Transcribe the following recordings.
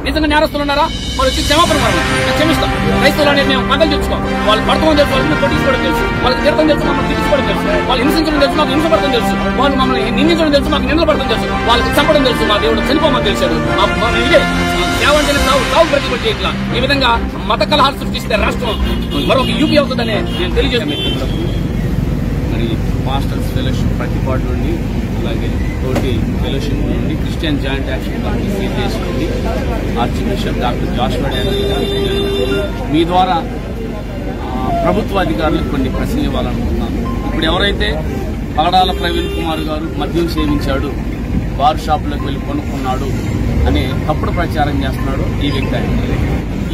నిజంగా నేరస్తులు ఉన్నారా? వాళ్ళు వచ్చి క్షమాపణ క్షమిస్తాం. క్రైస్తవులు అనేది మేము పగలు తెచ్చుకోం. వాళ్ళు పడతామని తెలుసు, వాళ్ళని కొట్టించుకోవడం తెలుసు, వాళ్ళకి తీర్థం తెలుసు, మమ్మల్ని తీసుకోవడం తెలుసు, వాళ్ళు హింసించడం తెలుసు, మాకు హింసపడతం తెలుసు, వాళ్ళు మమ్మల్ని నిందించడం తెలుసు, మాకు నిందపడతం తెలుసు, వాళ్ళకి చంపడం తెలుసు, మా దేవుడు చనిపోమని తెలిసాడు. ఇదే సేవంటే సాగు ప్రతిపట్టి ఇట్లా ఈ విధంగా మత కలహాలు సృష్టిస్తే రాష్ట్రం మరొక యూపీ అవుతుందని నేను తెలియజేస్తాను. మరి మాస్టర్స్ ఫెలోషిప్ ప్రతిపాటు నుండి, అలాగే తోటి ఫెలోషిప్ నుండి, Christian joint action committee CPS నుండి, archbishop doctor Joshua Daniel గారు మీ ద్వారా ప్రభుత్వ అధికారులకు కొన్ని ప్రశ్నలు ఇవ్వాలనుకుంటున్నాను. ఇప్పుడు ఎవరైతే పగడాల ప్రవీణ్ కుమార్ గారు మద్యం సేవించాడు, బార్ షాపులకు వెళ్లి కొనుక్కున్నాడు అనే తప్పుడు ప్రచారం చేస్తున్నాడు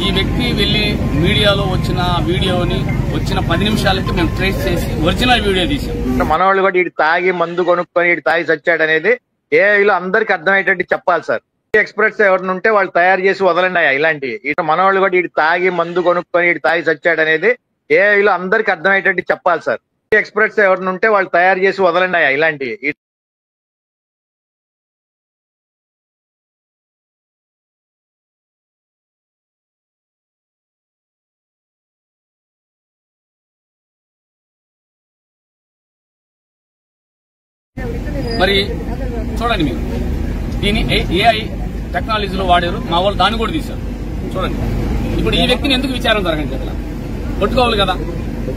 ఈ వ్యక్తి వెళ్లి మీడియాలో వచ్చిన వీడియోని వచ్చిన 10 నిమిషాలకి మేము ట్రేస్ చేసి ఒరిజినల్ వీడియో తీసాం. మనవాళ్ళు కూడా ఇటు తాగి మందు కొనుక్కొని ఇటు తాగి చచ్చాడు అనేది ఏఐలో అందరికి అర్థమయ్యేటట్టు చెప్పాలి సార్. ఎక్స్పర్ట్స్ ఎవరిని ఉంటే వాళ్ళు తయారు చేసి వదలండి. ఇలాంటి ఇటు మనవాళ్ళు కూడా ఇటు తాగి మందు కొనుక్కొని ఇటు తాగి చచ్చాడు అనేది ఏఐలో అందరికి అర్థమయ్యేటట్టు చెప్పాలి సార్. ఎక్స్పర్ట్స్ ఎవరిని ఉంటే వాళ్ళు తయారు చేసి వదలండి. ఇలాంటి మరి చూడండి, మీరు దీన్ని ఏఐ టెక్నాలజీలో వాడారు, మా వాళ్ళు దాన్ని కూడా తీశారు. చూడండి, ఇప్పుడు ఈ వ్యక్తిని ఎందుకు విచారం జరగండి కదా, కొట్టుకోవాలి కదా.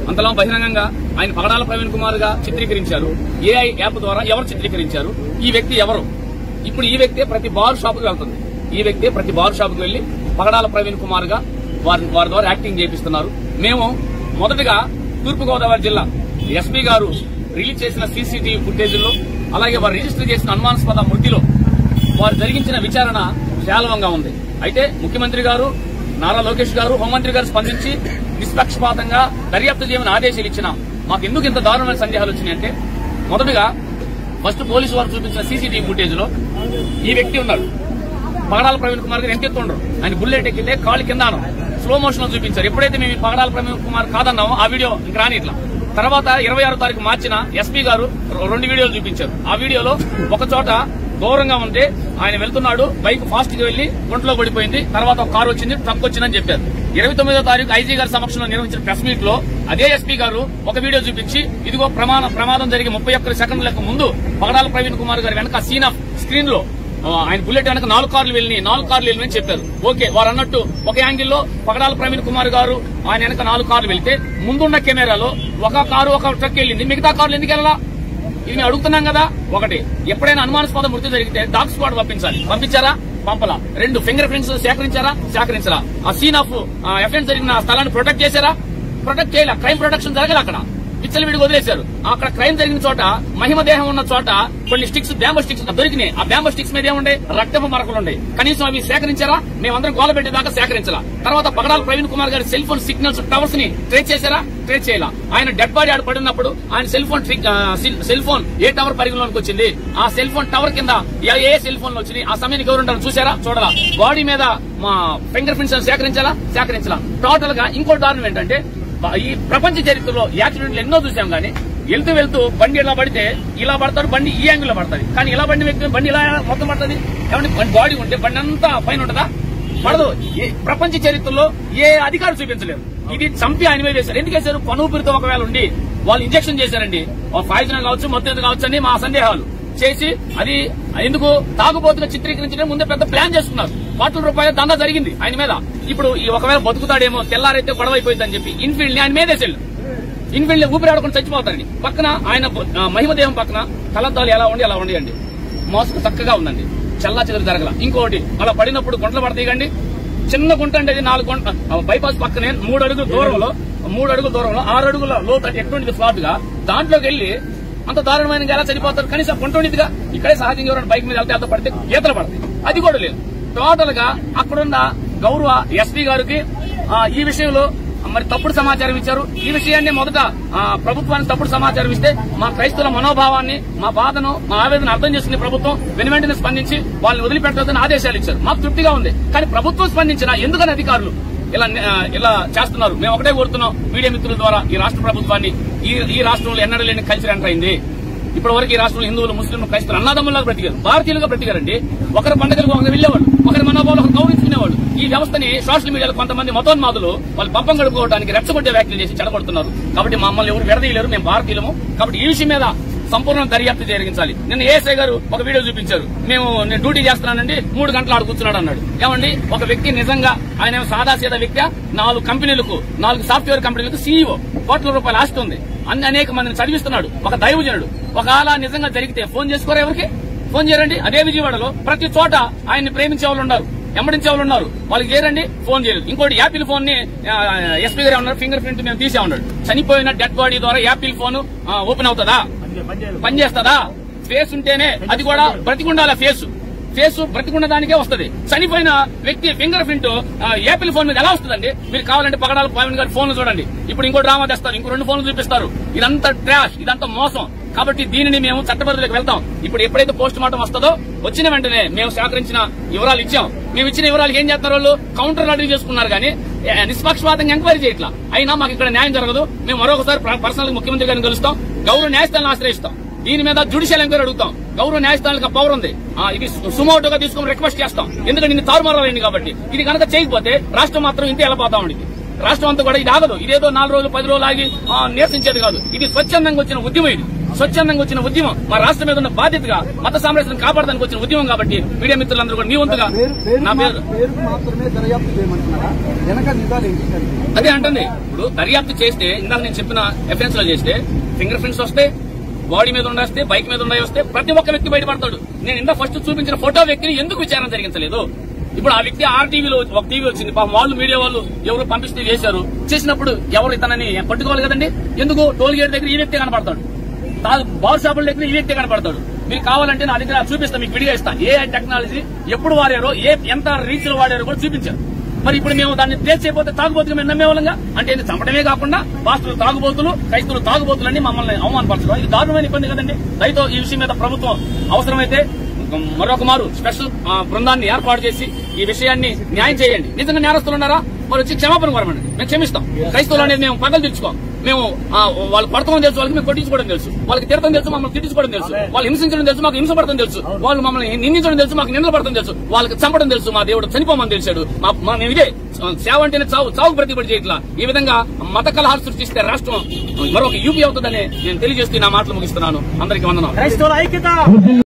అంతలో బహిరంగంగా ఆయన పగడాల ప్రవీణ్ కుమార్ గా చిత్రీకరించారు. ఏఐ యాప్ ద్వారా ఎవరు చిత్రీకరించారు, ఈ వ్యక్తి ఎవరు? ఇప్పుడు ఈ వ్యక్తి ప్రతి బార్ షాప్ కు వెళ్తుంది. ఈ వ్యక్తి ప్రతి బార్ షాప్ కు వెళ్లి పగడాల ప్రవీణ్ కుమార్ గా వారి ద్వారా యాక్టింగ్ చేపిస్తున్నారు. మేము మొదటగా తూర్పుగోదావరి జిల్లా ఎస్పీ గారు రిలీజ్ చేసిన సీసీటీవీ ఫుటేజీల్లో, అలాగే వారు రిజిస్టర్ చేసిన అనుమానాస్పద మృతిలో వారు జరిగించిన విచారణ శాలవంగా ఉంది. అయితే ముఖ్యమంత్రి గారు, నారా లోకేష్ గారు, హోంమంత్రి గారు స్పందించి నిష్పక్షపాతంగా దర్యాప్తు చేయమని ఆదేశాలు ఇచ్చినా మాకు ఎందుకు ఇంత దారుణమైన సందేహాలు వచ్చినాయంటే, మొదటగా ఫస్ట్ పోలీసు వారు చూపించిన సీసీటీవీ ఫుటేజ్ లో ఈ వ్యక్తి ఉన్నాడు. పగడాల ప్రవీణ్ కుమార్ గారు ఎంత ఎత్తుండ్రు, ఆయన బుల్లెట్ ఎక్కితే కాళ్ళు కింద స్లో మోషన్ లో చూపించారు. ఎప్పుడైతే మేము పగడాల ప్రవీణ్ కుమార్ కాదన్నామో ఆ వీడియో ఇంక రాని ఇట్లా. తర్వాత 26వ తారీఖు మార్చిన ఎస్పీ గారు 2 వీడియోలు చూపించారు. ఆ వీడియోలో ఒక చోట దూరంగా ఉంటే ఆయన వెళ్తున్నాడు, బైక్ ఫాస్ట్ గా వెళ్లి గుంటలో పడిపోయింది, తర్వాత ఒక కారు వచ్చింది, ట్రక్ వచ్చిందని చెప్పారు. 29వ తారీఖు ఐజీ గారి సమక్షంలో నిర్వహించిన ప్రెస్ మీట్ లో అదే ఎస్పీ గారు ఒక వీడియో చూపించి, ఇదిగో ప్రమాదం జరిగి 31 సెకండ్లకు ముందు పగడాల ప్రవీణ్ కుమార్ గారి వెనక సీన్ ఆఫ్ స్క్రీన్ లో ఆయన బుల్లెట్ వెనక 4 కార్లు వెళ్ళినాయని చెప్పారు. ఓకే, వారు అన్నట్టు ఒక యాంగిల్లో పగడాల ప్రవీణ్ కుమార్ గారు ఆయన వెనక 4 కార్లు వెళ్తే ముందున్న కెమెరాలో ఒక కారు ఒక ట్రక్ వెళ్ళింది, మిగతా కార్లు ఎందుకు వెళ్ళాలా? ఇది మేము అడుగుతున్నాం కదా. ఒకటి, ఎప్పుడైనా అనుమానాస్పద మృతి జరిగితే డాగ్ స్క్వాడ్ పంపించారా? పంపలా. 2, ఫింగర్ ప్రింట్స్ సేకరించారా? ఆ సీన్ ఆఫ్ ఎఫెన్స్ జరిగిన స్థలాన్ని ప్రొటెక్ట్ చేశారా? ప్రొటెక్ట్ చేయాల. క్రైమ్ ప్రొటెక్షన్ జరగాలి. అక్కడ విచ్చలవిడిగా వదిలేశారు. అక్కడ క్రైమ్ జరిగిన చోట, మహిమ దేహం ఉన్న చోట కొన్ని స్టిక్స్, బ్యాంబో స్టిక్స్ దొరికినాయి. ఆ బ్యాంబో స్టిక్స్ మీద ఏముండే? రక్తపు మరకలుండే. కనీసం అవి సేకరించారా? మేమందరం గోల పెట్టేదాకా సేకరించాలా. తర్వాత పగడాల ప్రవీణ్ కుమార్ గారి సెల్ ఫోన్ సిగ్నల్స్ టవర్స్ ని ట్రేస్ చేశారా? ట్రేస్ చేయాల. ఆయన డెడ్ బాడీ ఆడ పడినప్పుడు ఆయన సెల్ ఫోన్ ఏ టవర్ పరిగణలోకి వచ్చింది, ఆ సెల్ ఫోన్ టవర్ కింద ఏ సెల్ ఫోన్ వచ్చింది, ఆ సమయానికి ఎవరుంటారు చూసారా? చూడాలా. బాడీ మీద మా ఫింగర్ ప్రింట్స్ సేకరించాలా. టోటల్ గా ఇంకో దారుణం ఏంటంటే, ఈ ప్రపంచ చరిత్రలో యాక్సిడెంట్లు ఎన్నో చూసాం, కానీ వెళ్తూ బండి ఇలా పడితే ఇలా పడతాడు, బండి ఈ యాంగిల్ లో పడుతుంది. కానీ ఇలా బండి ఇలా మొత్తం పడుతుంది. ఏమంటే బాడీ ఉంటే బండి అంతా పైన ఉంటుందా? పడదు. ప్రపంచ చరిత్రలో ఏ అధికారులు చూపించలేరు. ఇది చంపి ఆయన మీద వేశారు. ఎందుకు వేశారు? పనూపిరితో ఒకవేళ ఉండి వాళ్ళు ఇంజక్షన్ చేశారండి. పాయిజన్ కావచ్చు, మొత్తం కావచ్చు అని మా సందేహాలు చేసి, అది ఎందుకు తాగుబోతుగా చిత్రీకరించడం ముందే పెద్ద ప్లాన్ చేసుకున్నారు. ₹1,00,000 దందా జరిగింది ఆయన మీద. ఇప్పుడు ఒకవేళ బతుకుతాడేమో, తెల్లారైతే గొడవ అయిపోయిందని చెప్పి ఇన్ఫీల్డ్ ని ఆయన మీదేశాడు. ఇన్ఫీల్డ్ ని ఊపిరి ఆడుకుని చచ్చిపోతారండి. పక్కన ఆయన మహిమదేహం పక్కన కలద్దాలు ఎలా ఉండి అండి, మోసకు చక్కగా ఉందండి, చల్లా చెదురు జరగల. ఇంకోటి, అలా పడినప్పుడు గుంటలు పడతాయండి. చిన్న గుంట అంటే 4 గుంట బైపాస్ పక్కనే 3 అడుగుల దూరంలో 6 అడుగుల లోతు ఎటువంటి ఫ్లాట్ గా దాంట్లోకి వెళ్లి అంత దారుణమైన ఎలా చనిపోతారు? కనీసం గుంట ఉండేదిగా. ఇక్కడే సహజంగా ఎవరైనా బైక్ మీద వెళ్తే అంత పడితే ఈతలు పడతాయి. అది కూడా లేదు. టోటల్ గా అక్కడున్న గౌరవ ఎస్పీ గారికి ఈ విషయంలో మరి తప్పుడు సమాచారం ఇచ్చారు. ఈ విషయాన్ని మొదట ప్రభుత్వానికి తప్పుడు సమాచారం ఇస్తే మా క్రైస్తవుల మనోభావాన్ని, మా బాధను, మా ఆవేదన అర్థం చేసుకునే ప్రభుత్వం వెనువెంటనే స్పందించి వాళ్ళని వదిలిపెట్టవద్దని ఆదేశాలు ఇచ్చారు. మాకు తృప్తిగా ఉంది. కానీ ప్రభుత్వం స్పందించినా ఎందుకని అధికారులు ఇలా చేస్తున్నారు? మేము ఒకటే కోరుతున్నాం మీడియా మిత్రుల ద్వారా, ఈ రాష్ట్ర ప్రభుత్వాన్ని, ఈ రాష్ట్రంలో ఎన్నడూ లేని కల్చర్ ఎంటర్ అయింది. ఇప్పటి వరకు ఈ రాష్ట్రంలో హిందువులు, ముస్లింలు, క్రైస్తవులు అన్నదమ్ములాగా బ్రతికారు, భారతీయులుగా బ్రతికారండి. ఒకరి పండుగలకు ఒకరు వెళ్లేవాళ్ళు, ఒకరి మనోభావాలు ఒకరు గౌరవించుకునేవాళ్ళు. వ్యవస్థని సోషల్ మీడియాలో కొంతమంది మతోన్మాదులు వాళ్ళు పంపం గడుపుకోవడానికి రెచ్చగొట్టే వ్యాఖ్యలు చేసి చెడగొడుతున్నారు. కాబట్టి మమ్మల్ని ఎవరు విడదీయలేరు, మేము భారతీయులము. కాబట్టి ఈ విషయం మీద సంపూర్ణ దర్యాప్తు జరిగించాలి. నిన్న ఏఎస్ఐ గారు ఒక వీడియో చూపించారు. నేను డ్యూటీ చేస్తున్నానండి 3 గంటలు ఆడు కూర్చున్నాడు అన్నాడు. ఏమండి, ఒక వ్యక్తి నిజంగా ఆయన సాదాసీదా వ్యక్తి 4 కంపెనీలకు 4 సాఫ్ట్వేర్ కంపెనీలకు సీఈఓ, కోట్ల రూపాయల ఆస్తి ఉంది, అనేక మందిని చదివిస్తున్నాడు, ఒక దైవజనుడు. ఒకవేళ నిజంగా జరిగితే ఫోన్ చేసుకోరా? ఎవరికి ఫోన్ చేయరండి? అదే విజయవాడలో ప్రతి చోట ఆయన్ని ప్రేమించే వాళ్ళు ఉన్నారు, వెంబడించే వాళ్ళు ఉన్నారు, వాళ్ళకి చేయరండి, ఫోన్ చేయలేదు. ఇంకోటి యాపిల్ ఫోన్ ని ఎస్పీ గారు ఉన్నారు, ఫింగర్ ప్రింట్ మేము తీసే ఉన్నాడు. చనిపోయిన డెడ్ బాడీ ద్వారా యాపిల్ ఫోన్ ఓపెన్ అవుతుందా? పనిచేస్తుందా? ఫేస్ ఉంటేనే, అది కూడా బ్రతికుండాల ఫేస్ బ్రతికున్న దానికే వస్తుంది. చనిపోయిన వ్యక్తి ఫింగర్ ప్రింట్ యాపిల్ ఫోన్ మీద ఎలా వస్తుందండి? మీరు కావాలంటే పగడాల పవన్ గారి ఫోన్లు చూడండి. ఇప్పుడు ఇంకో డ్రామా తెస్తారు, ఇంకో 2 ఫోన్లు చూపిస్తారు. ఇదంతా ట్రాష్, ఇదంతా మోసం. కాబట్టి దీనిని మేము చట్టబద్ధతలోకి వెళ్తాం. ఇప్పుడు ఎప్పుడైతే పోస్ట్ మార్టం వస్తుందో వచ్చిన వెంటనే మేము సేకరించిన వివరాలు ఇచ్చాం. మేము ఇచ్చిన వివరాలు ఏం చేస్తున్నారు? వాళ్ళు కౌంటర్ ఆర్డర్ చేసుకున్నారు కానీ నిష్పక్షపాతంగా ఎంక్వైరీ చేయట్లా. అయినా మాకు ఇక్కడ న్యాయం జరగదు. మేము మరొకసారి పర్సనల్ ముఖ్యమంత్రి గారిని కలుస్తాం, గౌరవ న్యాయస్థానాన్ని ఆశ్రయిస్తాం. దీని మీద జ్యుడిషియల్ ఎంక్వైరీ అడుగుతాం. గౌరవ న్యాయస్థానాలకు పవర్ ఉంది. ఇది సుమోటోగా తీసుకుని రిక్వెస్ట్ చేస్తాం. ఎందుకంటే నిన్ను తారుమారైంది కాబట్టి. ఇది కనుక చేయకపోతే రాష్ట్రం మాత్రం ఇంతే వెళ్ళిపోతా ఉండేది. రాష్ట్రం అంతా కూడా ఇది ఆగదు. ఇదేదో 4 రోజులు 10 రోజులు ఆగి నిరసించేది కాదు. ఇది స్వచ్ఛందంగా వచ్చిన ఉద్యమం. ఇది స్వచ్ఛందంగా వచ్చిన ఉద్యమం. మా రాష్ట్రం మీద ఉన్న బాధ్యతగా మత సామ్రాజ్యాన్ని కాపాడడానికి వచ్చిన ఉద్యమం. కాబట్టి మీడియా మిత్రులందరూ కూడా మీ వంతుగా నా పేరు అదే అంటుంది. ఇప్పుడు దర్యాప్తు చేస్తే ఇందాక నేను చెప్పిన ఎఫెన్స్ లో చేస్తే ఫింగర్ ప్రింట్స్ వస్తే, బాడీ మీద ఉండే, బైక్ మీద ఉండే వస్తే ప్రతి ఒక్క వ్యక్తి బయటపడతాడు. నేను ఇందా ఫస్ట్ చూపించిన ఫోటో వ్యక్తిని ఎందుకు విచారణ జరిగించలేదు? ఇప్పుడు ఆ వ్యక్తి ఆర్టీవీలో ఒక టీవీ వచ్చింది, వాళ్ళు మీడియా వాళ్ళు ఎవరు పంపిస్తే చేసినప్పుడు ఎవరు ఇతనని పట్టుకోవాలి కదండి. ఎందుకు టోల్ గేట్ దగ్గర ఈ వ్యక్తి కనపడతాడు, బార్ షాపుల దగ్గర ఈ వ్యక్తి కనపడతాడు. మీకు కావాలంటే నా దగ్గర చూపిస్తా, మీకు విడిగా ఇస్తా. ఏఐ టెక్నాలజీ ఎప్పుడు వాడారో, ఎంత రీచ్ లో వాడారో కూడా చూపించారు. మరి ఇప్పుడు మేము దాన్ని ట్రేస్ చేయకపోతే తాగుబోతులు మేము నమ్మేవాళ్ళంగా? అంటే ఇది చంపడమే కాకుండా పాస్టర్లు తాగుబోతులు, క్రైస్తవులు తాగుబోతులని మమ్మల్ని అవమానపరచడం ఇది దారుణమైన ఇబ్బంది కదండి. దయతో ఈ విషయం మీద ప్రభుత్వం అవసరమైతే మరొక మారు స్పెషల్ బృందాన్ని ఏర్పాటు చేసి ఈ విషయాన్ని న్యాయం చేయండి. నిజంగా నేరస్తులు ఉన్నారా? వాళ్ళు వచ్చి క్షమాపణ కోరమండి, మేము క్షమిస్తాం. క్రైస్తవులు అనేది మేము పగలు తెచ్చుకోం. మేము వాళ్ళు పడతామని తెలుసు, వాళ్ళకి మేము కొట్టించుకోవడం తెలుసు, వాళ్ళకి తిడతం తెలుసు, మమ్మల్ని తిట్టించుకోవడం తెలుసు, వాళ్ళు హింసించడం తెలుసు, మాకు హింసపడతం తెలుసు, వాళ్ళు మమ్మల్ని నిందించడం తెలుసు, మాకు నిందలు పడతం తెలుసు, వాళ్ళకి చంపడం తెలుసు. మా దేవుడు చనిపోమని తెలిసాడు. మేము ఇదే సేవ అంటేనే చావు ప్రతిబడి చేయట్లా. ఈ విధంగా మత కలహాలు సృష్టిస్తే రాష్ట్రం మరొక యూపీ అవుతుందని నేను తెలియజేస్తూ నా మాటలు ముగిస్తున్నాను. అందరికీ వందనాలు.